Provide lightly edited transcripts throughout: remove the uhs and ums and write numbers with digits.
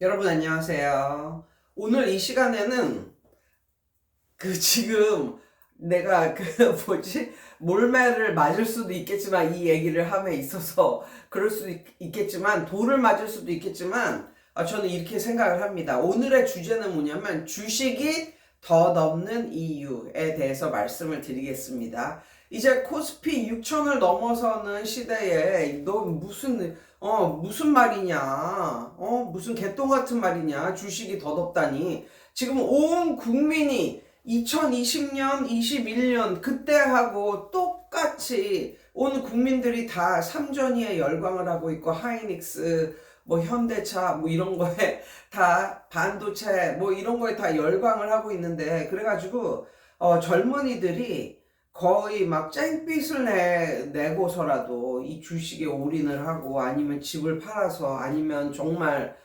여러분 안녕하세요. 오늘 이 시간에는 지금 내가 몰매를 맞을 수도 있겠지만 이 얘기를 함에 있어서 그럴 수도 있겠지만 돌을 맞을 수도 있겠지만 저는 이렇게 생각을 합니다. 오늘의 주제는 뭐냐면 주식이 더 넘는 이유에 대해서 말씀을 드리겠습니다. 이제 코스피 6천을 넘어서는 시대에 너 무슨 말이냐? 무슨 개똥 같은 말이냐? 주식이 더 덥다니. 지금 온 국민이 2020년, 21년 그때하고 똑같이 온 국민들이 다 삼전이에 열광을 하고 있고 하이닉스, 뭐 현대차, 뭐 이런 거에 다 반도체, 뭐 이런 거에 다 열광을 하고 있는데 그래가지고 젊은이들이 거의 막 쨍빛을 내고서라도 이 주식에 올인을 하고 아니면 집을 팔아서 아니면 정말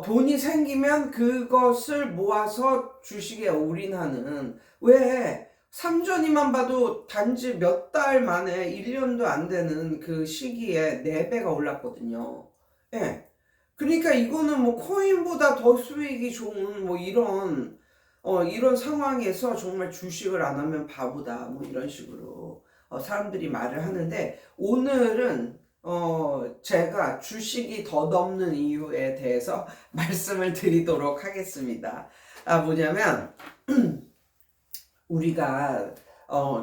돈이 생기면 그것을 모아서 주식에 올인하는 왜 삼전이만 봐도 단지 몇 달 만에 1년도 안 되는 그 시기에 4배가 올랐거든요. 예. 그러니까 이거는 뭐 코인보다 더 수익이 좋은 뭐 이런 상황에서 정말 주식을 안 하면 바보다 뭐 이런 식으로 사람들이 말을 하는데 오늘은 제가 주식이 더 넘는 이유에 대해서 말씀을 드리도록 하겠습니다. 뭐냐면 우리가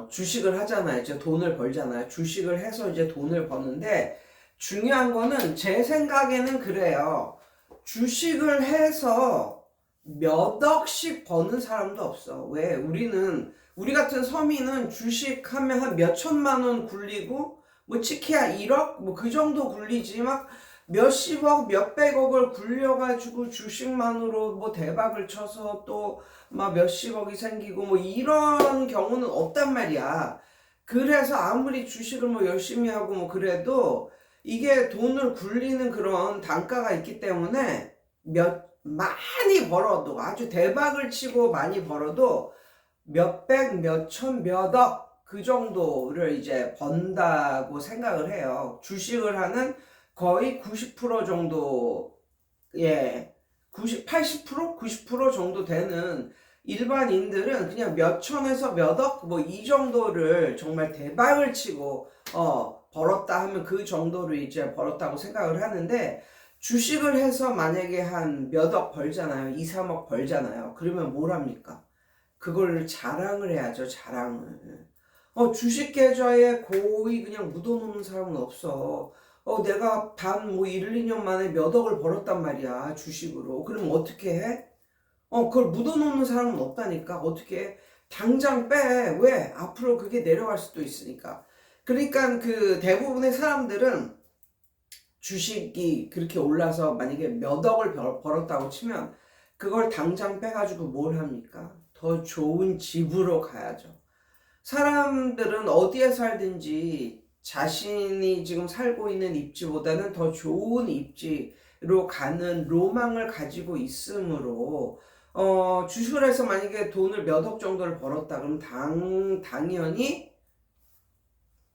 주식을 하잖아요. 이제 돈을 벌잖아요. 주식을 해서 이제 돈을 버는데 중요한 거는 제 생각에는 그래요. 주식을 해서 몇 억씩 버는 사람도 없어. 왜? 우리 같은 서민은 주식하면 한 몇 천만 원 굴리고, 뭐, 치키야 1억? 뭐, 그 정도 굴리지, 막, 몇십억, 몇백억을 굴려가지고 주식만으로 뭐 대박을 쳐서 또 막 몇십억이 생기고 뭐 이런 경우는 없단 말이야. 그래서 아무리 주식을 뭐 열심히 하고 뭐 그래도 이게 돈을 굴리는 그런 단가가 있기 때문에 많이 벌어도 아주 대박을 치고 많이 벌어도 몇백, 몇천, 몇억 그 정도를 이제 번다고 생각을 해요. 주식을 하는 거의 90% 정도, 예, 80%? 90% 정도 되는 일반인들은 그냥 몇 천에서 몇 억, 뭐 이 정도를 정말 대박을 치고, 벌었다 하면 그 정도를 이제 벌었다고 생각을 하는데, 주식을 해서 만약에 한 몇 억 벌잖아요. 2, 3억 벌잖아요. 그러면 뭘 합니까? 그걸 자랑을 해야죠, 자랑을. 주식 계좌에 거의 그냥 묻어놓는 사람은 없어. 내가 단 뭐 1, 2년 만에 몇 억을 벌었단 말이야, 주식으로. 그럼 어떻게 해? 그걸 묻어놓는 사람은 없다니까. 어떻게 해? 당장 빼. 왜? 앞으로 그게 내려갈 수도 있으니까. 그러니까 그 대부분의 사람들은 주식이 그렇게 올라서 만약에 몇 억을 벌었다고 치면 그걸 당장 빼가지고 뭘 합니까? 더 좋은 집으로 가야죠. 사람들은 어디에 살든지 자신이 지금 살고 있는 입지보다는 더 좋은 입지로 가는 로망을 가지고 있으므로 주식을 해서 만약에 돈을 몇 억 정도를 벌었다 그러면 당연히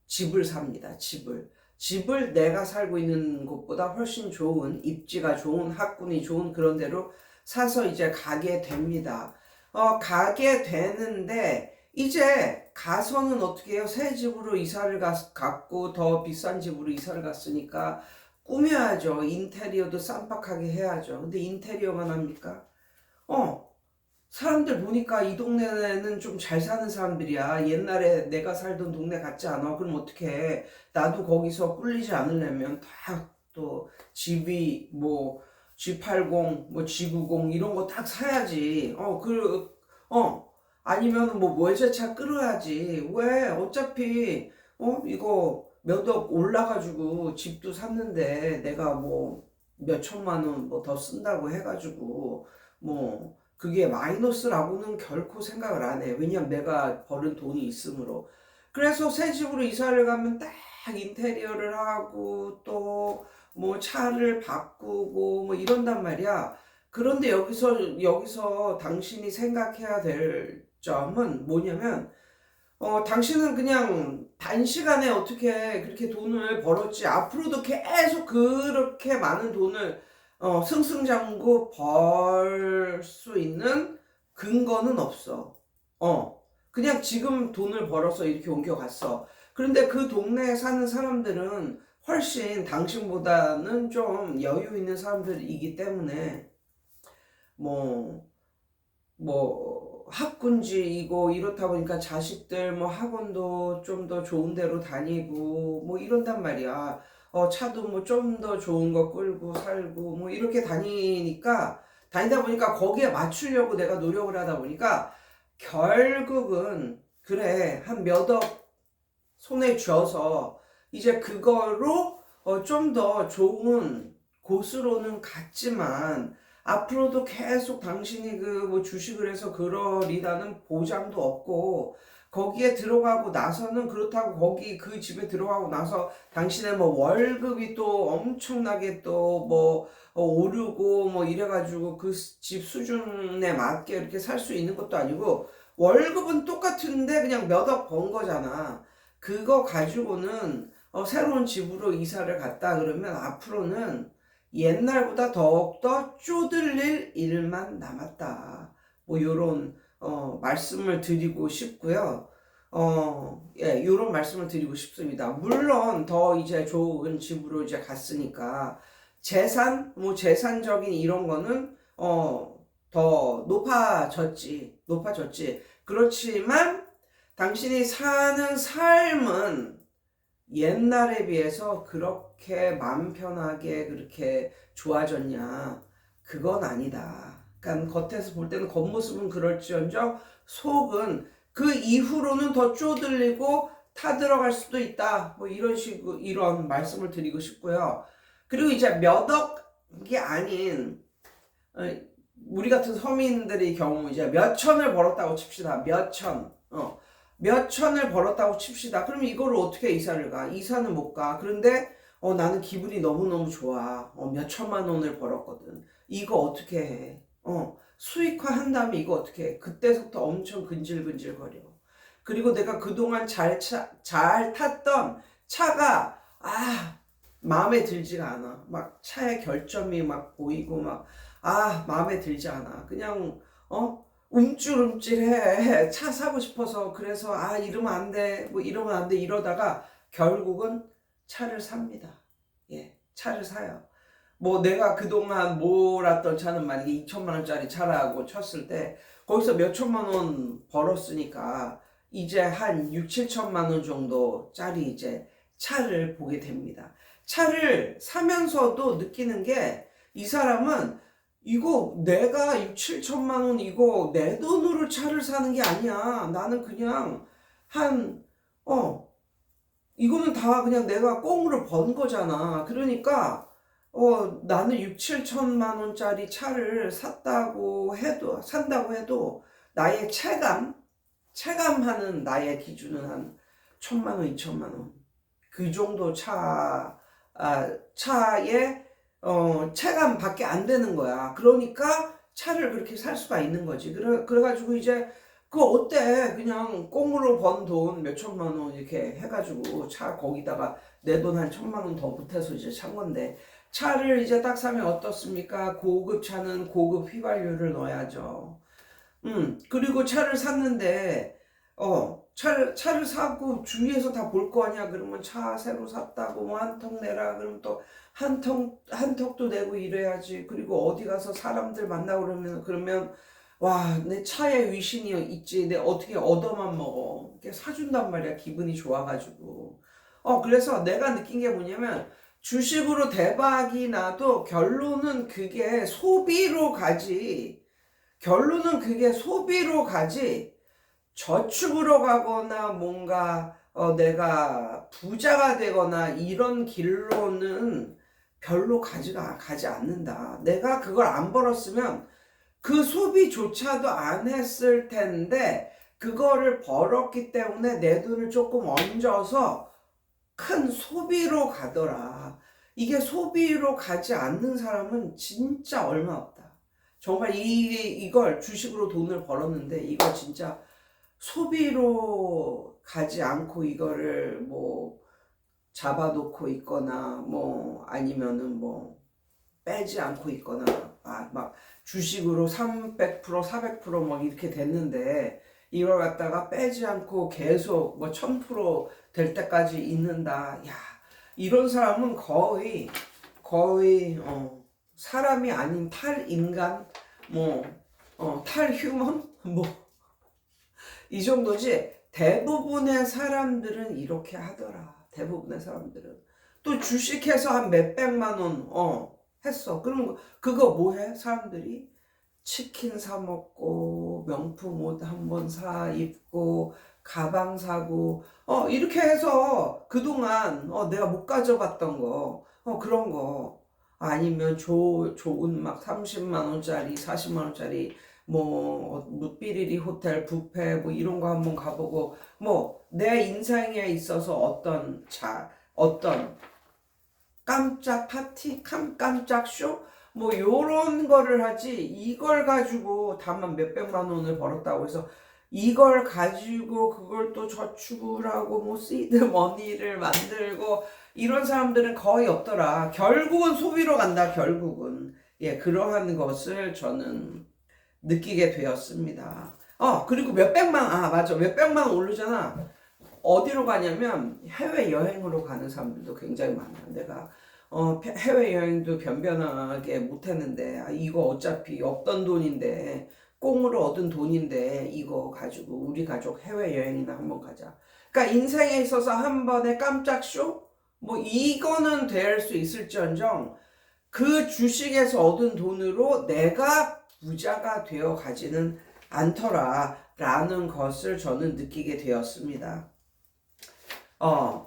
집을 삽니다. 집을 내가 살고 있는 곳보다 훨씬 좋은 입지가 좋은 학군이 좋은 그런 데로 사서 이제 가게 됩니다. 가게 되는데 이제 가서는 어떻게 해요? 새 집으로 이사를 갔고 더 비싼 집으로 이사를 갔으니까 꾸며야죠. 인테리어도 쌈박하게 해야죠. 근데 인테리어만 합니까? 사람들 보니까 이 동네는 좀 잘 사는 사람들이야. 옛날에 내가 살던 동네 같지 않아. 그럼 어떻게 해? 나도 거기서 꿀리지 않으려면 다 또 집이 뭐 G80, 뭐 G90 이런 거 딱 사야지. 아니면 뭐 외제차 끌어야지. 왜? 어차피 이거 몇 억 올라가지고 집도 샀는데 내가 뭐 몇 천만 원 뭐 더 쓴다고 해가지고 뭐 그게 마이너스라고는 결코 생각을 안 해. 왜냐면 내가 버는 돈이 있으므로. 그래서 새 집으로 이사를 가면 딱 인테리어를 하고 또 뭐 차를 바꾸고 뭐 이런단 말이야. 그런데 여기서 당신이 생각해야 될 점은 뭐냐면 당신은 그냥 단시간에 어떻게 그렇게 돈을 벌었지 앞으로도 계속 그렇게 많은 돈을 승승장구 벌 수 있는 근거는 없어. 그냥 지금 돈을 벌어서 이렇게 옮겨갔어. 그런데 그 동네에 사는 사람들은 훨씬 당신보다는 좀 여유 있는 사람들이기 때문에 뭐 학군지이고 이렇다 보니까 자식들 뭐 학원도 좀 더 좋은 데로 다니고 뭐 이런단 말이야. 차도 뭐 좀 더 좋은 거 끌고 살고 뭐 이렇게 다니다 보니까 거기에 맞추려고 내가 노력을 하다 보니까 결국은 그래 한 몇 억 손에 쥐어서 이제 그거로 좀 더 좋은 곳으로는 갔지만 앞으로도 계속 당신이 그 뭐 주식을 해서 그러리라는 보장도 없고 거기에 들어가고 나서는 그렇다고 거기 그 집에 들어가고 나서 당신의 뭐 월급이 또 엄청나게 또 뭐 오르고 뭐 이래가지고 그 집 수준에 맞게 이렇게 살 수 있는 것도 아니고 월급은 똑같은데 그냥 몇 억 번 거잖아. 그거 가지고는 새로운 집으로 이사를 갔다 그러면 앞으로는 옛날보다 더욱더 쪼들릴 일만 남았다. 뭐 요런 말씀을 드리고 싶고요. 예, 요런 말씀을 드리고 싶습니다. 물론 더 이제 좋은 집으로 이제 갔으니까 재산적인 이런 거는 더 높아졌지. 그렇지만 당신이 사는 삶은 옛날에 비해서 그렇게 마음 편하게 그렇게 좋아졌냐? 그건 아니다. 그러니까 겉에서 볼 때는 겉모습은 그럴지언정 속은 그 이후로는 더 쪼들리고 타들어갈 수도 있다. 뭐 이런 말씀을 드리고 싶고요. 그리고 이제 몇 억이 아닌 우리 같은 서민들의 경우 이제 몇 천을 벌었다고 칩시다. 몇 천을 벌었다고 칩시다. 그러면 이거를 어떻게 이사를 가? 이사는 못 가. 그런데 나는 기분이 너무너무 좋아. 몇 천만 원을 벌었거든. 이거 어떻게 해? 수익화 한 다음에 이거 어떻게 해? 그때부터 엄청 근질근질거려. 그리고 내가 그동안 잘 탔던 차가 마음에 들지가 않아. 막 차의 결점이 막 보이고 막 마음에 들지 않아. 그냥 움찔움찔해. 차 사고 싶어서. 그래서 이러면 안 돼. 뭐 이러면 안 돼. 이러다가 결국은 차를 삽니다. 예, 차를 사요. 뭐 내가 그동안 몰았던 차는 만약에 2천만 원짜리 차라고 쳤을 때 거기서 몇 천만 원 벌었으니까 이제 한 6, 7천만 원 정도짜리 이제 차를 보게 됩니다. 차를 사면서도 느끼는 게 이 사람은 이거 내가 6, 7천만 원 이거 내 돈으로 차를 사는 게 아니야. 나는 그냥 한 이거는 다 그냥 내가 꽁으로 번 거잖아. 그러니까 나는 6, 7천만 원짜리 차를 산다고 해도 나의 체감하는 나의 기준은 한 1,000만 원, 2천만 원. 그 정도 차에 체감밖에 안 되는 거야. 그러니까 차를 그렇게 살 수가 있는 거지. 그래가지고 이제 그거 어때? 그냥 꽁으로 번 돈 몇 천만 원 이렇게 해가지고 차 거기다가 내 돈 한 1,000만 원 더 보태서 이제 산 건데 차를 이제 딱 사면 어떻습니까? 고급 차는 고급 휘발유를 넣어야죠. 그리고 차를 샀는데 차를 사고 주위에서 다 볼 거 아니야. 그러면 차 새로 샀다고 뭐 한 턱 내라. 그러면 또 한 턱도 내고 이래야지. 그리고 어디 가서 사람들 만나고 그러면 와, 내 차에 위신이 있지. 내 어떻게 얻어만 먹어. 이렇게 사준단 말이야. 기분이 좋아가지고. 그래서 내가 느낀 게 뭐냐면 주식으로 대박이 나도 결론은 그게 소비로 가지. 저축으로 가거나 뭔가 내가 부자가 되거나 이런 길로는 별로 가지 않는다. 내가 그걸 안 벌었으면 그 소비조차도 안 했을 텐데 그거를 벌었기 때문에 내 돈을 조금 얹어서 큰 소비로 가더라. 이게 소비로 가지 않는 사람은 진짜 얼마 없다. 정말 이걸 주식으로 돈을 벌었는데 이거 진짜 소비로 가지 않고 이거를 뭐 잡아놓고 있거나 뭐 아니면은 뭐 빼지 않고 있거나 막 주식으로 300% 400%막 이렇게 됐는데 이걸 갖다가 빼지 않고 계속 뭐 1000%될 때까지 있는다. 야, 이런 사람은 거의 사람이 아닌 탈인간 뭐 탈휴먼 뭐 이 정도지. 대부분의 사람들은 이렇게 하더라. 대부분의 사람들은 또 주식해서 한 몇백만 원 했어. 그럼 그거 뭐해? 사람들이 치킨 사 먹고 명품 옷 한번 사 입고 가방 사고 이렇게 해서 그동안 내가 못 가져봤던 거 그런 거 아니면 좋은 막 30만 원짜리 40만 원짜리 뭐 삐리리 호텔 뷔페 뭐 이런 거 한번 가보고 뭐 내 인생에 있어서 어떤 깜짝 파티 깜짝 쇼 뭐 요런 거를 하지. 이걸 가지고 다만 몇백만 원을 벌었다고 해서 이걸 가지고 그걸 또 저축을 하고 뭐 시드 머니를 만들고 이런 사람들은 거의 없더라. 결국은 소비로 간다. 결국은 그러한 것을 저는 느끼게 되었습니다. 그리고 맞아. 몇백만 원 오르잖아. 어디로 가냐면 해외여행으로 가는 사람들도 굉장히 많아요. 내가 해외여행도 변변하게 못했는데 이거 어차피 없던 돈인데 꽁으로 얻은 돈인데 이거 가지고 우리 가족 해외여행이나 한번 가자. 그러니까 인생에 있어서 한 번의 깜짝 쇼? 뭐 이거는 될 수 있을지언정 그 주식에서 얻은 돈으로 내가 부자가 되어 가지는 않더라 라는 것을 저는 느끼게 되었습니다.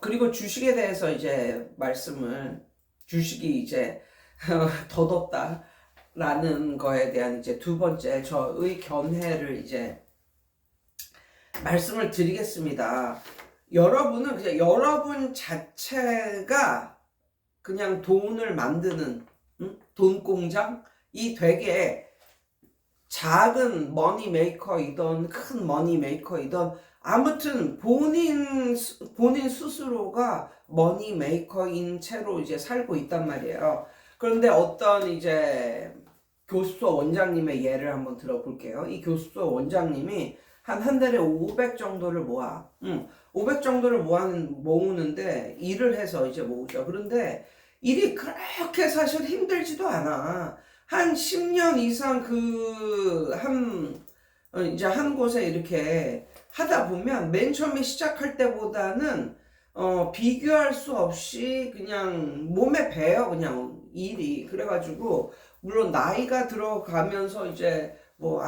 그리고 주식에 대해서 이제 주식이 이제 덧없다 라는 거에 대한 이제 두 번째 저의 견해를 이제 말씀을 드리겠습니다. 여러분은 그냥 여러분 자체가 그냥 돈을 만드는 돈 공장이 되게 작은 머니 메이커이던 큰 머니 메이커이던 아무튼 본인 스스로가 머니 메이커인 채로 이제 살고 있단 말이에요. 그런데 어떤 이제 교습소 원장님의 예를 한번 들어볼게요. 이 교습소 원장님이 한 달에 500 정도를 모아. 500 정도를 모으는데 일을 해서 이제 모으죠. 그런데 일이 그렇게 사실 힘들지도 않아. 한 10년 이상 이제 한 곳에 이렇게 하다 보면 맨 처음에 시작할 때보다는 비교할 수 없이 그냥 몸에 배요. 그냥 일이. 그래가지고 물론 나이가 들어가면서 이제 뭐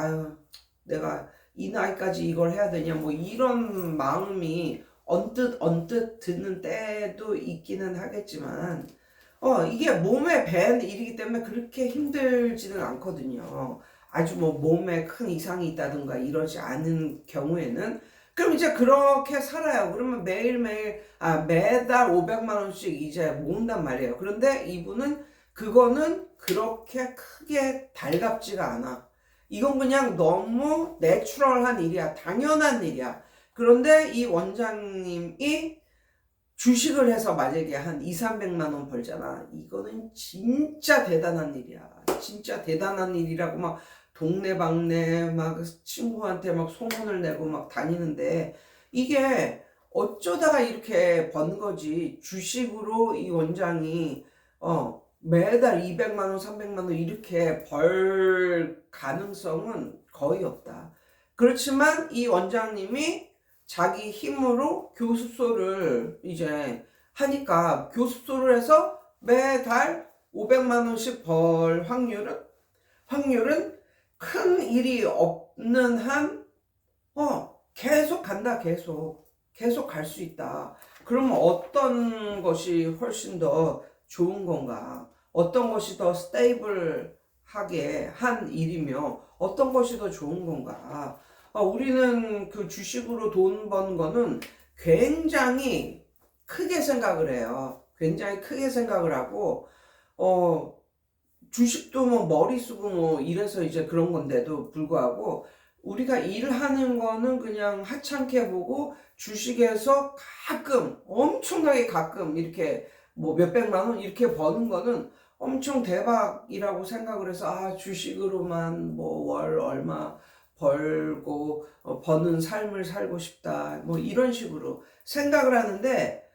내가 이 나이까지 이걸 해야 되냐 뭐 이런 마음이 언뜻 드는 때도 있기는 하겠지만 이게 몸에 밴 일이기 때문에 그렇게 힘들지는 않거든요. 아주 뭐 몸에 큰 이상이 있다든가 이러지 않은 경우에는 그럼 이제 그렇게 살아요. 그러면 매달 500만 원씩 이제 모은단 말이에요. 그런데 이분은 그거는 그렇게 크게 달갑지가 않아. 이건 그냥 너무 내추럴한 일이야. 당연한 일이야. 그런데 이 원장님이 주식을 해서 만약에 한 2, 300만 원 벌잖아. 이거는 진짜 대단한 일이야. 진짜 대단한 일이라고 막 동네방네 막 친구한테 막 소문을 내고 막 다니는데 이게 어쩌다가 이렇게 번 거지. 주식으로 이 원장이 매달 200만 원, 300만 원 이렇게 벌 가능성은 거의 없다. 그렇지만 이 원장님이 자기 힘으로 교습소를 이제 하니까 교습소를 해서 매달 500만 원씩 벌 확률은 큰 일이 없는 한 계속 간다. 계속 갈 수 있다. 그러면 어떤 것이 훨씬 더 좋은 건가? 어떤 것이 더 스테이블하게 한 일이며 어떤 것이 더 좋은 건가? 우리는 그 주식으로 돈 버는 거는 굉장히 크게 생각을 해요. 굉장히 크게 생각을 하고 주식도 뭐 머리 쓰고 뭐 이래서 이제 그런 건데도 불구하고 우리가 일하는 거는 그냥 하찮게 보고 주식에서 엄청나게 가끔 이렇게 뭐 몇백만 원 이렇게 버는 거는 엄청 대박이라고 생각을 해서 주식으로만 뭐 월 얼마 벌고 버는 삶을 살고 싶다 뭐 이런 식으로 생각을 하는데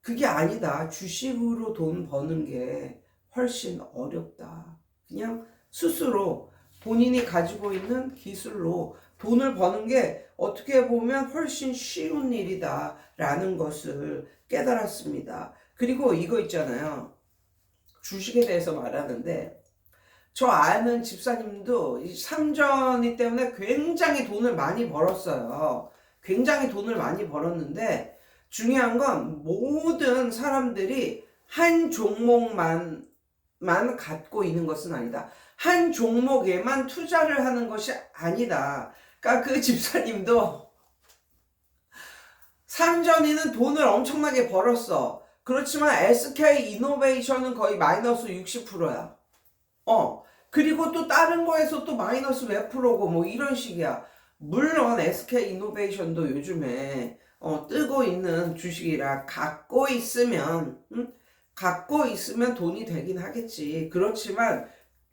그게 아니다. 주식으로 돈 버는 게 훨씬 어렵다. 그냥 스스로 본인이 가지고 있는 기술로 돈을 버는 게 어떻게 보면 훨씬 쉬운 일이다 라는 것을 깨달았습니다. 그리고 이거 있잖아요. 주식에 대해서 말하는데 저 아는 집사님도 이 삼전이 때문에 굉장히 돈을 많이 벌었어요. 굉장히 돈을 많이 벌었는데 중요한 건 모든 사람들이 한 종목만 갖고 있는 것은 아니다. 한 종목에만 투자를 하는 것이 아니다. 그러니까 그 집사님도 삼전이는 돈을 엄청나게 벌었어. 그렇지만 SK 이노베이션은 거의 마이너스 60%야. 그리고 또 다른 거에서 또 마이너스 몇 프로고 뭐 이런 식이야. 물론 SK 이노베이션도 요즘에 뜨고 있는 주식이라 갖고 있으면 돈이 되긴 하겠지. 그렇지만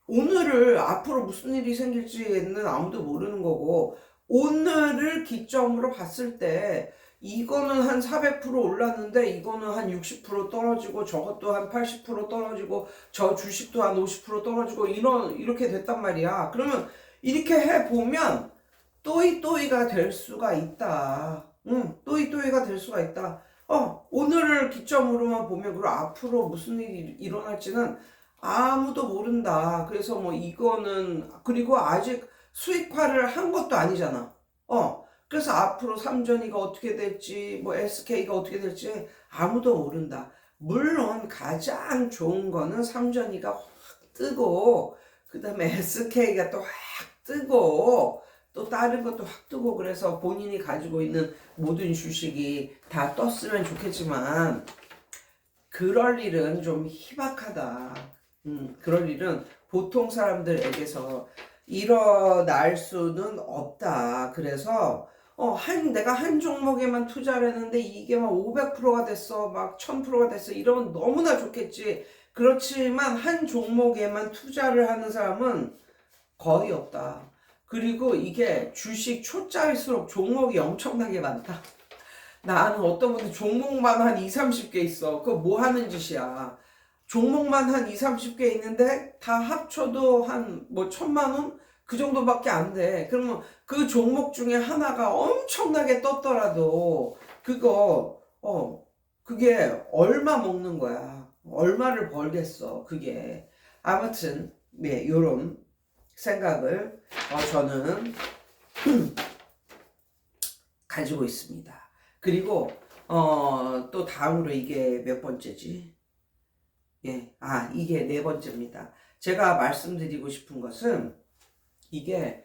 오늘을 앞으로 무슨 일이 생길지는 아무도 모르는 거고 오늘을 기점으로 봤을 때 이거는 한 400% 올랐는데 이거는 한 60% 떨어지고 저것도 한 80% 떨어지고 저 주식도 한 50% 떨어지고 이렇게 됐단 말이야. 그러면 이렇게 해보면 또이또이가 될 수가 있다. 또이또이가 될 수가 있다. 오늘을 기점으로만 보면 그리고 앞으로 무슨 일이 일어날지는 아무도 모른다. 그래서 뭐 이거는 그리고 아직 수익화를 한 것도 아니잖아. 그래서 앞으로 삼전이가 어떻게 될지 뭐 SK가 어떻게 될지 아무도 모른다. 물론 가장 좋은 거는 삼전이가 확 뜨고 그 다음에 SK가 또 확 뜨고 또 다른 것도 확 뜨고 그래서 본인이 가지고 있는 모든 주식이 다 떴으면 좋겠지만 그럴 일은 좀 희박하다. 그럴 일은 보통 사람들에게서 일어날 수는 없다. 그래서 내가 한 종목에만 투자를 했는데 이게 막 500%가 됐어, 막 1000%가 됐어 이러면 너무나 좋겠지. 그렇지만 한 종목에만 투자를 하는 사람은 거의 없다. 그리고 이게 주식 초짜일수록 종목이 엄청나게 많다. 나는 어떤 분들 종목만 한 2, 30개 있어. 그거 뭐 하는 짓이야. 종목만 한 2, 30개 있는데 다 합쳐도 한 뭐 1000만 원? 그 정도밖에 안 돼. 그러면 그 종목 중에 하나가 엄청나게 떴더라도 그게 얼마 먹는 거야. 얼마를 벌겠어. 그게. 아무튼 네, 요런 생각을 저는 가지고 있습니다. 그리고 또 다음으로 이게 몇 번째지? 이게 네 번째입니다. 제가 말씀드리고 싶은 것은 이게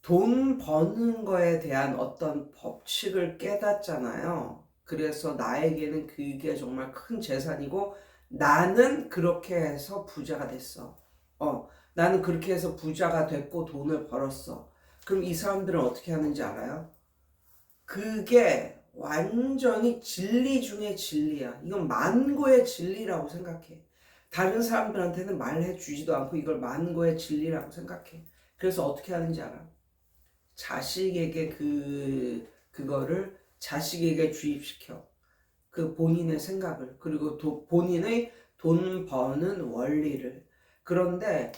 돈 버는 거에 대한 어떤 법칙을 깨닫잖아요. 그래서 나에게는 그게 정말 큰 재산이고 나는 그렇게 해서 부자가 됐어. 나는 그렇게 해서 부자가 됐고 돈을 벌었어. 그럼 이 사람들은 어떻게 하는지 알아요? 그게 완전히 진리 중에 진리야. 이건 만고의 진리라고 생각해. 다른 사람들한테는 말해 주지도 않고 이걸 만고의 진리라고 생각해. 그래서 어떻게 하는지 알아? 자식에게 그거를 자식에게 주입시켜. 그 본인의 생각을 그리고 본인의 돈 버는 원리를. 그런데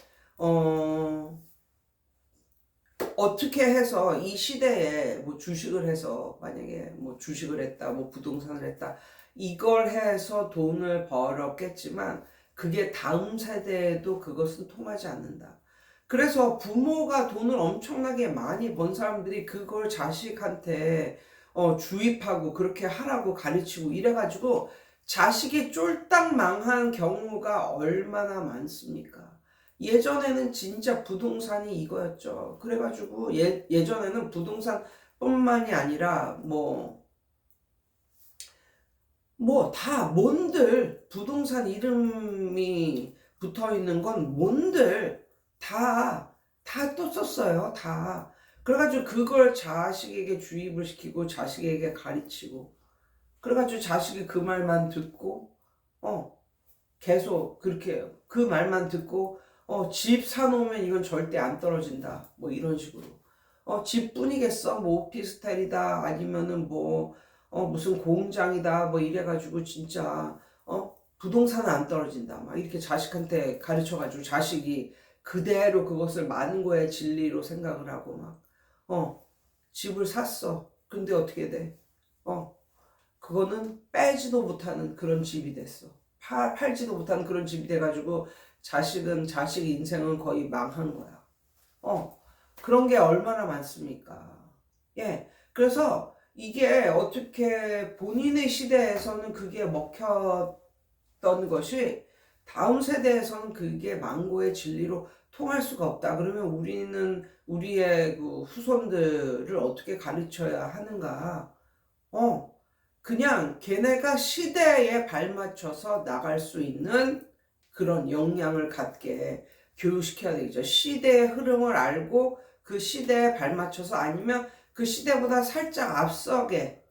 어떻게 해서 이 시대에 뭐 주식을 해서 만약에 뭐 주식을 했다, 뭐 부동산을 했다, 이걸 해서 돈을 벌었겠지만 그게 다음 세대에도 그것은 통하지 않는다. 그래서 부모가 돈을 엄청나게 많이 번 사람들이 그걸 자식한테 주입하고 그렇게 하라고 가르치고 이래가지고 자식이 쫄딱 망한 경우가 얼마나 많습니까? 예전에는 진짜 부동산이 이거였죠. 그래가지고 예전에는 부동산뿐만이 아니라 다 뭔들 부동산 이름이 붙어 있는 건 뭔들 다 떴었어요. 다. 그래가지고 그걸 자식에게 주입을 시키고 자식에게 가르치고 그래가지고 자식이 그 말만 듣고 계속 그렇게 그 말만 듣고 집 사놓으면 이건 절대 안 떨어진다. 뭐 이런 식으로. 집뿐이겠어. 뭐 오피스텔이다. 아니면은 뭐 무슨 공장이다. 뭐 이래가지고 진짜 부동산은 안 떨어진다. 막 이렇게 자식한테 가르쳐가지고 자식이 그대로 그것을 만고의 진리로 생각을 하고 막 집을 샀어. 근데 어떻게 돼? 그거는 빼지도 못하는 그런 집이 됐어. 팔지도 못하는 그런 집이 돼가지고 자식 인생은 거의 망한 거야. 그런 게 얼마나 많습니까? 예. 그래서 이게 어떻게 본인의 시대에서는 그게 먹혔던 것이 다음 세대에서는 그게 망고의 진리로 통할 수가 없다. 그러면 우리는 우리의 그 후손들을 어떻게 가르쳐야 하는가? 그냥 걔네가 시대에 발맞춰서 나갈 수 있는 그런 역량을 갖게 교육시켜야 되겠죠. 시대의 흐름을 알고 그 시대에 발맞춰서 아니면 그 시대보다 살짝 앞서게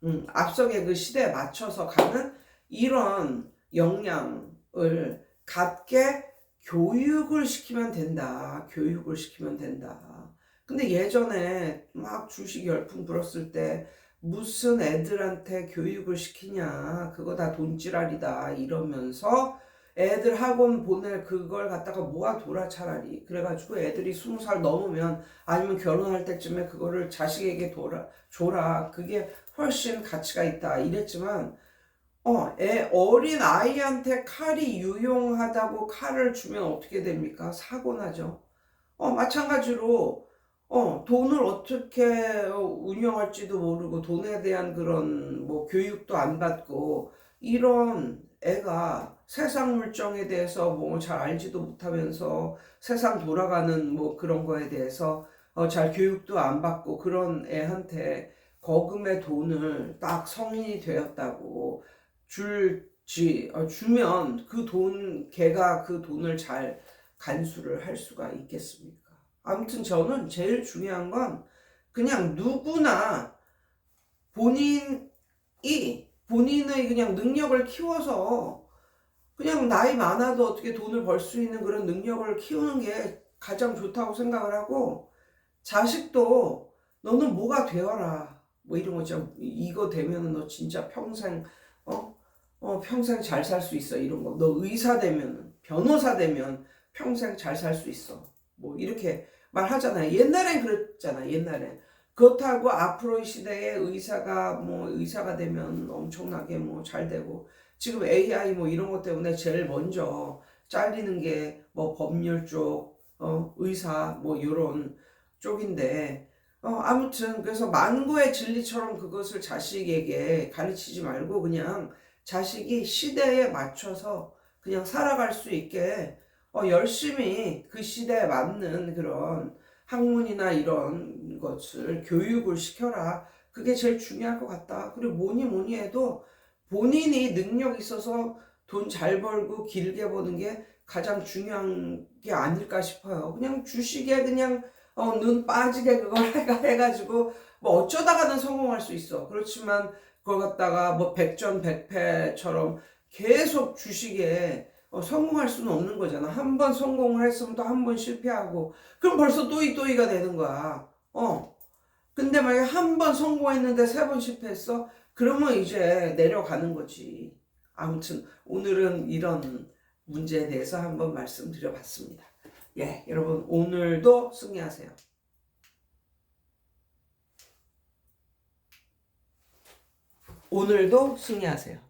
그 시대에 맞춰서 가는 이런 역량을 갖게 교육을 시키면 된다. 교육을 시키면 된다. 근데 예전에 막 주식 열풍 불었을 때 무슨 애들한테 교육을 시키냐. 그거 다 돈지랄이다. 이러면서 애들 학원 보낼 그걸 갖다가 모아둬라 차라리. 그래가지고 애들이 20살 넘으면 아니면 결혼할 때쯤에 그거를 자식에게 줘라. 그게 훨씬 가치가 있다. 이랬지만 어린 아이한테 칼이 유용하다고 칼을 주면 어떻게 됩니까? 사고 나죠. 마찬가지로 돈을 어떻게 운영할지도 모르고 돈에 대한 그런 뭐 교육도 안 받고 이런 애가 세상 물정에 대해서 뭐 잘 알지도 못하면서 세상 돌아가는 뭐 그런 거에 대해서 잘 교육도 안 받고 그런 애한테 거금의 돈을 딱 성인이 되었다고 주면 걔가 그 돈을 잘 간수를 할 수가 있겠습니까? 아무튼 저는 제일 중요한 건 그냥 누구나 본인의 그냥 능력을 키워서 그냥 나이 많아도 어떻게 돈을 벌 수 있는 그런 능력을 키우는 게 가장 좋다고 생각을 하고 자식도 너는 뭐가 되어라 뭐 이런 거 있죠. 이거 되면은 너 진짜 평생 평생 잘 살 수 있어 이런 거. 너 의사 되면 변호사 되면 평생 잘 살 수 있어. 뭐 이렇게 말하잖아요. 옛날엔 그랬잖아. 옛날엔. 그렇다고 앞으로의 시대에 의사가 되면 엄청나게 뭐 잘 되고 지금 AI 뭐 이런 것 때문에 제일 먼저 잘리는 게 뭐 법률 쪽, 의사 뭐 이런 쪽인데 아무튼 그래서 만고의 진리처럼 그것을 자식에게 가르치지 말고 그냥 자식이 시대에 맞춰서 그냥 살아갈 수 있게 열심히 그 시대에 맞는 그런 학문이나 이런 것을 교육을 시켜라. 그게 제일 중요할 것 같다. 그리고 뭐니 해도 본인이 능력 있어서 돈 잘 벌고 길게 버는 게 가장 중요한 게 아닐까 싶어요. 그냥 주식에 그냥 눈 빠지게 그걸 해가지고 뭐 어쩌다가는 성공할 수 있어. 그렇지만 그걸 갖다가 뭐 백전백패처럼 계속 주식에 성공할 수는 없는 거잖아. 한 번 성공을 했으면 또 한 번 실패하고 그럼 벌써 또이가 되는 거야. 근데 만약에 한 번 성공했는데 3번 실패했어? 그러면 이제 내려가는 거지. 아무튼 오늘은 이런 문제에 대해서 한번 말씀드려봤습니다. 예, 여러분 오늘도 승리하세요. 오늘도 승리하세요.